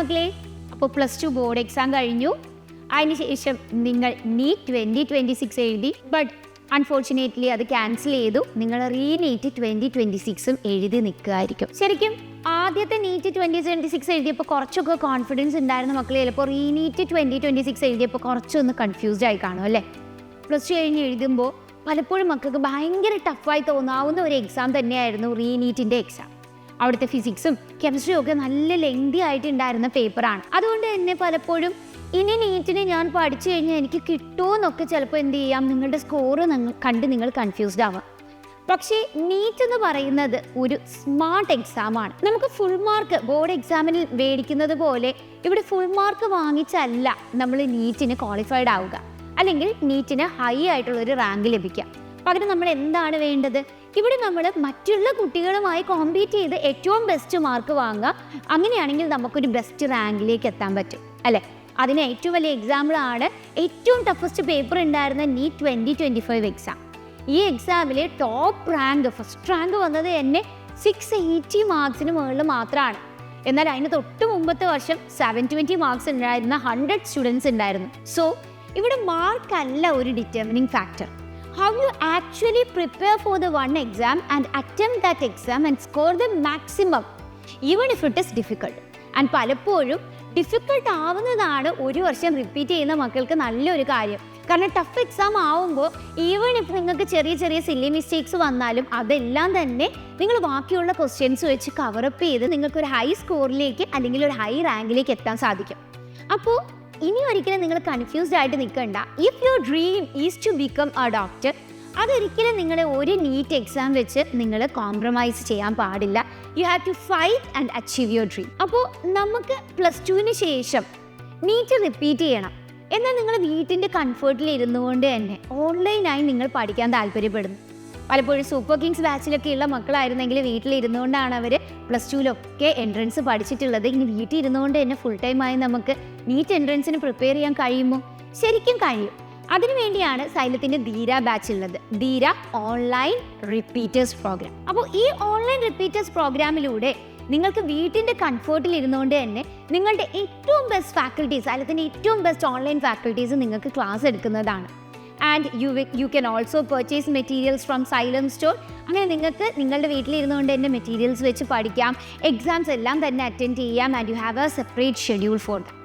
മക്കളെ, അപ്പോൾ +2 board exam കഴിഞ്ഞു. അതിനുശേഷം നിങ്ങൾ നീറ്റ് 2026 എഴുതി. ബട്ട് അൺഫോർച്ചുനേറ്റ്ലി അത് ക്യാൻസൽ ചെയ്തു. നിങ്ങൾ റീനീറ്റ് 2026 എഴുതി നിൽക്കുകയായിരിക്കും. ശരിക്കും ആദ്യത്തെ നീറ്റ് 2026 എഴുതിയപ്പോൾ കുറച്ചൊക്കെ കോൺഫിഡൻസ് ഉണ്ടായിരുന്ന മക്കളെ ചിലപ്പോൾ റീനീറ്റ് 2026 എഴുതിയപ്പോൾ കുറച്ചൊന്ന് കൺഫ്യൂസ്ഡ് ആയി കാണും അല്ലേ. +2 കഴിഞ്ഞ് എഴുതുമ്പോൾ പലപ്പോഴും മക്കൾക്ക് ഭയങ്കര ടഫായി തോന്നാവുന്ന ഒരു എക്സാം തന്നെയായിരുന്നു റീനീറ്റിൻ്റെ എക്സാം. അവിടുത്തെ ഫിസിക്സും കെമിസ്ട്രിയും ഒക്കെ നല്ല ലെങ്തി ആയിട്ടുണ്ടായിരുന്ന പേപ്പറാണ്. അതുകൊണ്ട് തന്നെ പലപ്പോഴും ഇനി നീറ്റിന് ഞാൻ പഠിച്ചു കഴിഞ്ഞാൽ എനിക്ക് കിട്ടുമോ എന്നൊക്കെ ചിലപ്പോൾ എന്ത് ചെയ്യാം, നിങ്ങളുടെ സ്കോറ് കണ്ട് നിങ്ങൾ കൺഫ്യൂസ്ഡ് ആവാം. പക്ഷേ നീറ്റ് എന്ന് പറയുന്നത് ഒരു സ്മാർട്ട് എക്സാമാണ്. നമുക്ക് ഫുൾ മാർക്ക് ബോർഡ് എക്സാമിൽ മേടിക്കുന്നത് പോലെ ഇവിടെ ഫുൾ മാർക്ക് വാങ്ങിച്ചല്ല നമ്മൾ നീറ്റിന് ക്വാളിഫൈഡ് ആവുക, അല്ലെങ്കിൽ നീറ്റിന് ഹൈ ആയിട്ടുള്ളൊരു റാങ്ക് ലഭിക്കുക. പകരം നമ്മൾ എന്താണ് വേണ്ടത്, ഇവിടെ നമ്മൾ മറ്റുള്ള കുട്ടികളുമായി കോമ്പീറ്റ് ചെയ്ത് ഏറ്റവും ബെസ്റ്റ് മാർക്ക് വാങ്ങുക. അങ്ങനെയാണെങ്കിൽ നമുക്കൊരു ബെസ്റ്റ് റാങ്കിലേക്ക് എത്താൻ പറ്റും അല്ലേ. അതിന് ഏറ്റവും വലിയ എക്സാമ്പിളാണ് ഏറ്റവും ടഫസ്റ്റ് പേപ്പർ ഉണ്ടായിരുന്ന നീറ്റ് 2025 എക്സാം. ഈ എക്സാമിൽ ടോപ്പ് റാങ്ക്, ഫസ്റ്റ് റാങ്ക് വന്നത് തന്നെ 680 മാർക്സിന് മുകളിൽ മാത്രമാണ്. എന്നാൽ അതിന് തൊട്ട് മുമ്പത്തെ വർഷം 720 മാർക്സ് ഉണ്ടായിരുന്ന 100 സ്റ്റുഡൻസ് ഉണ്ടായിരുന്നു. സോ ഇവിടെ മാർക്കല്ല ഒരു determining factor. How you actually prepare for the one exam and attempt that exam and score the maximum even if it is difficult. And പലപ്പോഴും ഡിഫിക്കൾട്ട് ആവുന്നതാണ് ഒരു വർഷം റിപ്പീറ്റ് ചെയ്യുന്ന മക്കൾക്ക് നല്ലൊരു കാര്യം. കാരണം ടഫ് എക്സാം ആവുമ്പോൾ ഈവൻ ഇഫ് നിങ്ങൾക്ക് ചെറിയ ചെറിയ സില്ലി മിസ്റ്റേക്സ് വന്നാലും അതെല്ലാം തന്നെ നിങ്ങൾ ബാക്കിയുള്ള ക്വസ്റ്റ്യൻസ് വെച്ച് കവറപ്പ് ചെയ്ത് നിങ്ങൾക്കൊരു ഹൈ സ്കോറിലേക്ക് അല്ലെങ്കിൽ ഒരു ഹൈ റാങ്കിലേക്ക് എത്താൻ സാധിക്കും. അപ്പോൾ ഇനി ഒരിക്കലും നിങ്ങൾ കൺഫ്യൂസ്ഡ് ആയിട്ട് നിൽക്കണ്ട. If your dream is to become a doctor, അതൊരിക്കലും നിങ്ങളെ ഒരു നീറ്റ് എക്സാം വെച്ച് നിങ്ങൾ കോംപ്രമൈസ് ചെയ്യാൻ പാടില്ല. You have to fight and achieve your dream. അപ്പോൾ നമുക്ക് +2 ശേഷം നീറ്റ് റിപ്പീറ്റ് ചെയ്യണം. എന്നാൽ നിങ്ങൾ വീട്ടിൻ്റെ കംഫർട്ടിൽ ഇരുന്നുകൊണ്ട് തന്നെ ഓൺലൈനായി നിങ്ങൾ പഠിക്കാൻ താല്പര്യപ്പെടുന്നു. പലപ്പോഴും സൂപ്പർ കിങ്സ് ബാച്ചിലൊക്കെ ഉള്ള മക്കളായിരുന്നെങ്കിൽ വീട്ടിലിരുന്നുകൊണ്ടാണ് അവർ +2 എൻട്രൻസ് പഠിച്ചിട്ടുള്ളത്. ഇനി വീട്ടിൽ ഇരുന്നുകൊണ്ട് തന്നെ ഫുൾ ടൈമായി നമുക്ക് നീറ്റ് എൻട്രൻസിന് പ്രിപ്പയർ ചെയ്യാൻ കഴിയുമോ? ശരിക്കും കഴിയും. അതിനുവേണ്ടിയാണ് സൈലത്തിൻ്റെ ധീര ബാച്ച് ഉള്ളത്, ധീര ഓൺലൈൻ റിപ്പീറ്റേഴ്സ് പ്രോഗ്രാം. അപ്പോൾ ഈ ഓൺലൈൻ റിപ്പീറ്റേഴ്സ് പ്രോഗ്രാമിലൂടെ നിങ്ങൾക്ക് വീട്ടിൻ്റെ കംഫർട്ടിൽ ഇരുന്നുകൊണ്ട് തന്നെ നിങ്ങളുടെ ഏറ്റവും ബെസ്റ്റ് ഫാക്കൽറ്റീസ്, സൈലത്തിൻ്റെ ഏറ്റവും ബെസ്റ്റ് ഓൺലൈൻ ഫാക്കൽറ്റീസ് നിങ്ങൾക്ക് ക്ലാസ് എടുക്കുന്നതാണ്. And you can also purchase materials from xylem store. അങ്ങനെ നിങ്ങൾക്ക് നിങ്ങളുടെ വീട്ടിലിരുന്നുകൊണ്ട് തന്നെ മെറ്റീരിയൽസ് വെച്ച് പഠിക്കാം, എക്സാംസ് എല്ലാം തന്നെ അറ്റൻഡ് ചെയ്യാം. And you have A separate schedule for that.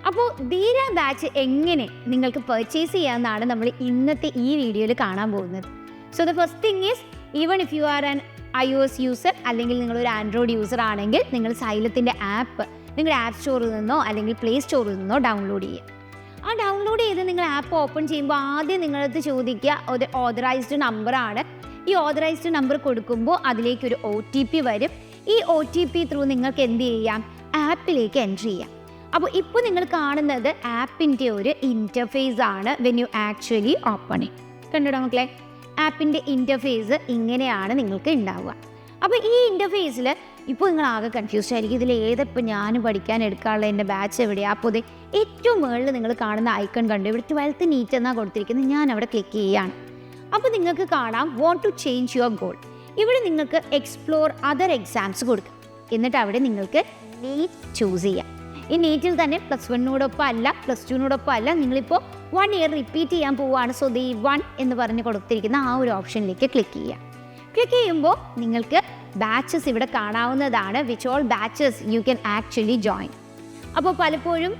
അപ്പോൾ ധീര ബാച്ച് എങ്ങനെ നിങ്ങൾക്ക് പർച്ചേസ് ചെയ്യാമെന്നാണ് നമ്മൾ ഇന്നത്തെ ഈ വീഡിയോയിൽ കാണാൻ പോകുന്നത്. So the first thing is, even if you are an iOS user അല്ലെങ്കിൽ നിങ്ങളൊരു ആൻഡ്രോയിഡ് യൂസർ ആണെങ്കിൽ നിങ്ങൾ സൈലത്തിൻ്റെ ആപ്പ് നിങ്ങളുടെ ആപ്പ് സ്റ്റോറിൽ നിന്നോ അല്ലെങ്കിൽ പ്ലേ സ്റ്റോറിൽ നിന്നോ ഡൗൺലോഡ് ചെയ്യുക. ആ ഡൗൺലോഡ് ചെയ്ത് നിങ്ങൾ ആപ്പ് ഓപ്പൺ ചെയ്യുമ്പോൾ ആദ്യം നിങ്ങളടുത്ത് ചോദിക്കുക ഒരു ഓതറൈസ്ഡ് നമ്പറാണ്. ഈ ഓതറൈസ്ഡ് നമ്പർ കൊടുക്കുമ്പോൾ അതിലേക്കൊരു OTP വരും. ഈ OTP ത്രൂ നിങ്ങൾക്ക് എന്ത് ചെയ്യാം, ആപ്പിലേക്ക് എൻറ്റർ ചെയ്യാം. അപ്പോൾ ഇപ്പോൾ നിങ്ങൾ കാണുന്നത് ആപ്പിൻ്റെ ഒരു ഇൻ്റർഫേസ് ആണ് when you actually open it. കണ്ടോ മക്കളെ, ആപ്പിൻ്റെ ഇൻ്റർഫേസ് ഇങ്ങനെയാണ് നിങ്ങൾക്ക് ഉണ്ടാവുക. അപ്പോൾ ഈ ഇൻ്റർഫേസിൽ ഇപ്പോൾ നിങ്ങൾ ആകെ കൺഫ്യൂസ്ഡ് ആയിരിക്കും, ഇതിൽ ഏതിപ്പോൾ ഞാൻ പഠിക്കാൻ എടുക്കാനുള്ള എൻ്റെ ബാച്ച് എവിടെയാണ്. അപ്പോൾ ഇത് ഏറ്റവും മുകളിൽ നിങ്ങൾ കാണുന്ന ഐക്കൺ കണ്ടു, ഇവിടെ 12th നീറ്റ് എന്നാണ് കൊടുത്തിരിക്കുന്നത്. ഞാൻ അവിടെ ക്ലിക്ക് ചെയ്യുകയാണ്. അപ്പോൾ നിങ്ങൾക്ക് കാണാം want to change your goal. ഇവിടെ നിങ്ങൾക്ക് എക്സ്പ്ലോർ അതർ എക്സാംസ് കൊടുക്കാം. എന്നിട്ട് അവിടെ നിങ്ങൾക്ക് നീറ്റ് ചൂസ് ചെയ്യാം. ഈ നീറ്റിൽ തന്നെ +1 അല്ല, +2 അല്ല, നിങ്ങളിപ്പോൾ 1 ഇയർ റിപ്പീറ്റ് ചെയ്യാൻ പോവുകയാണ്. സോ ദി 1 എന്ന് പറഞ്ഞ് കൊടുത്തിരിക്കുന്ന ആ ഒരു ഓപ്ഷനിലേക്ക് ക്ലിക്ക് ചെയ്യാം. ക്ലിക്ക് ചെയ്യുമ്പോൾ നിങ്ങൾക്ക് ബാച്ചസ് ഇവിടെ കാണാവുന്നതാണ്. Which all batches you can actually join. അപ്പോൾ പലപ്പോഴും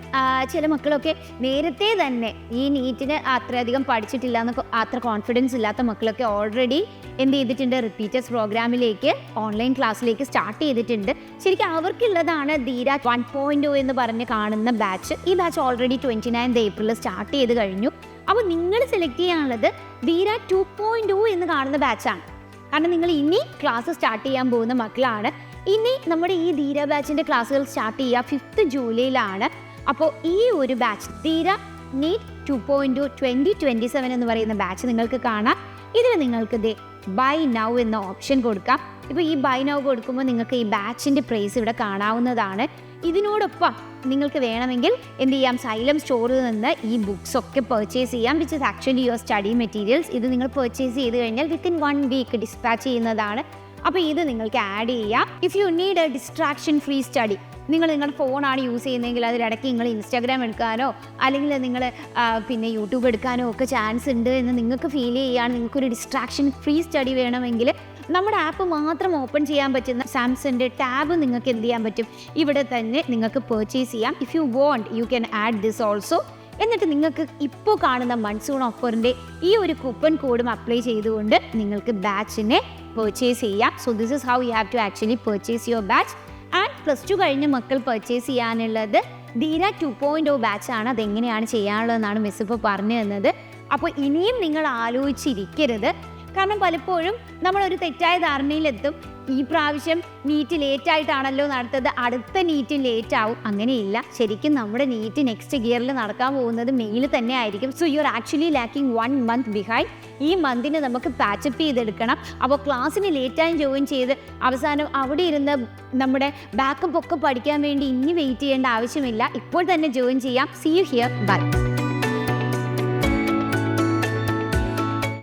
ചില മക്കളൊക്കെ നേരത്തെ തന്നെ ഈ നീറ്റിന് അത്രയധികം പഠിച്ചിട്ടില്ല എന്നൊക്കെ അത്ര കോൺഫിഡൻസ് ഇല്ലാത്ത മക്കളൊക്കെ ഓൾറെഡി എന്ത് ചെയ്തിട്ടുണ്ട്, റിപ്പീറ്റേഴ്സ് പ്രോഗ്രാമിലേക്ക് ഓൺലൈൻ ക്ലാസ്സിലേക്ക് സ്റ്റാർട്ട് ചെയ്തിട്ടുണ്ട്. ശരിക്കും അവർക്കുള്ളതാണ് ധീര 1.0 എന്ന് പറഞ്ഞ് കാണുന്ന ബാച്ച്. ഈ batch already 29th April start ചെയ്ത് കഴിഞ്ഞു. അപ്പോൾ നിങ്ങൾ സെലക്ട് ചെയ്യാനുള്ളത് ധീര 2.0 എന്ന് കാണുന്ന ബാച്ചാണ്. കാരണം നിങ്ങൾ ഇനി ക്ലാസ് സ്റ്റാർട്ട് ചെയ്യാൻ പോകുന്ന മക്കളാണ്. ഇനി നമ്മുടെ ഈ ധീര ബാച്ചിൻ്റെ ക്ലാസ്സുകൾ സ്റ്റാർട്ട് ചെയ്യുക 5th ജൂലൈയിലാണ്. അപ്പോൾ ഈ ഒരു ബാച്ച് ധീര നീറ്റ് 2.0 2027 എന്ന് പറയുന്ന ബാച്ച് നിങ്ങൾക്ക് കാണാം. ഇതിൽ നിങ്ങൾക്ക് ബൈ നൗ എന്ന ഓപ്ഷൻ കൊടുക്കാം. ഇപ്പോൾ ഈ ബൈ നൗ കൊടുക്കുമ്പോൾ നിങ്ങൾക്ക് ഈ ബാച്ചിൻ്റെ പ്രൈസ് ഇവിടെ കാണാവുന്നതാണ്. ഇതിനോടൊപ്പം നിങ്ങൾക്ക് വേണമെങ്കിൽ എന്ത് ചെയ്യാം, സൈലം സ്റ്റോറിൽ നിന്ന് ഈ ബുക്സ് ഒക്കെ പർച്ചേസ് ചെയ്യാം, which is actually your study materials. ഇത് നിങ്ങൾ പർച്ചേസ് ചെയ്ത് കഴിഞ്ഞാൽ വിത്തിൻ 1 വീക്ക് ഡിസ്പാച്ച് ചെയ്യുന്നതാണ്. അപ്പോൾ ഇത് നിങ്ങൾക്ക് ആഡ് ചെയ്യാം. If you need A distraction free study, നിങ്ങൾ നിങ്ങളുടെ ഫോണാണ് യൂസ് ചെയ്യുന്നതെങ്കിൽ അതിലിടയ്ക്ക് നിങ്ങൾ ഇൻസ്റ്റാഗ്രാം എടുക്കാനോ അല്ലെങ്കിൽ നിങ്ങൾ പിന്നെ യൂട്യൂബ് എടുക്കാനോ ഒക്കെ ചാൻസ് ഉണ്ട് എന്ന് നിങ്ങൾക്ക് ഫീൽ ചെയ്യുകയാണ്, നിങ്ങൾക്കൊരു ഡിസ്ട്രാക്ഷൻ ഫ്രീ സ്റ്റഡി വേണമെങ്കിൽ നമ്മുടെ ആപ്പ് മാത്രം ഓപ്പൺ ചെയ്യാൻ പറ്റുന്ന സാംസങ്ങിൻ്റെ ടാബ് നിങ്ങൾക്ക് എന്ത് ചെയ്യാൻ പറ്റും, ഇവിടെ തന്നെ നിങ്ങൾക്ക് പർച്ചേസ് ചെയ്യാം. If you want you can add this also. എന്നിട്ട് നിങ്ങൾക്ക് ഇപ്പോൾ കാണുന്ന മൺസൂൺ ഓഫറിൻ്റെ ഈ ഒരു കൂപ്പൺ കോഡും അപ്ലൈ ചെയ്തുകൊണ്ട് നിങ്ങൾക്ക് ബാച്ചിനെ പർച്ചേസ് ചെയ്യാം. So this is how you have to actually purchase your batch. And +2 കഴിഞ്ഞ മക്കൾ പർച്ചേസ് ചെയ്യാനുള്ളത് ധീര 2.0 ബാച്ചാണ്. അതെങ്ങനെയാണ് ചെയ്യാനുള്ളതെന്നാണ് മിസ് ഇപ്പോൾ പറഞ്ഞു തന്നത്. അപ്പോൾ ഇനിയും നിങ്ങൾ ആലോചിച്ചിരിക്കരുത്, കാരണം പലപ്പോഴും നമ്മളൊരു തെറ്റായ ധാരണയിലെത്തും. ഈ പ്രാവശ്യം നീറ്റ് ലേറ്റായിട്ടാണല്ലോ നടത്തത്, അടുത്ത നീറ്റ് ലേറ്റ് ആവും. അങ്ങനെയില്ല, ശരിക്കും നമ്മുടെ നീറ്റ് നെക്സ്റ്റ് ഗിയറിൽ നടക്കാൻ പോകുന്നത് മെയിൽ തന്നെ ആയിരിക്കും. So you are actually lacking 1 month behind. ഈ മന്തിന് നമുക്ക് പാച്ചപ്പ് ചെയ്തെടുക്കണം. അപ്പോൾ ക്ലാസ്സിന് ലേറ്റായി ജോയിൻ ചെയ്ത് അവസാനം അവിടെ ഇരുന്ന് നമ്മുടെ ബാക്കപ്പ് ഒക്കെ പഠിക്കാൻ വേണ്ടി ഇനി വെയിറ്റ് ചെയ്യേണ്ട ആവശ്യമില്ല. ഇപ്പോൾ തന്നെ ജോയിൻ ചെയ്യാം. See you here. ബൈ.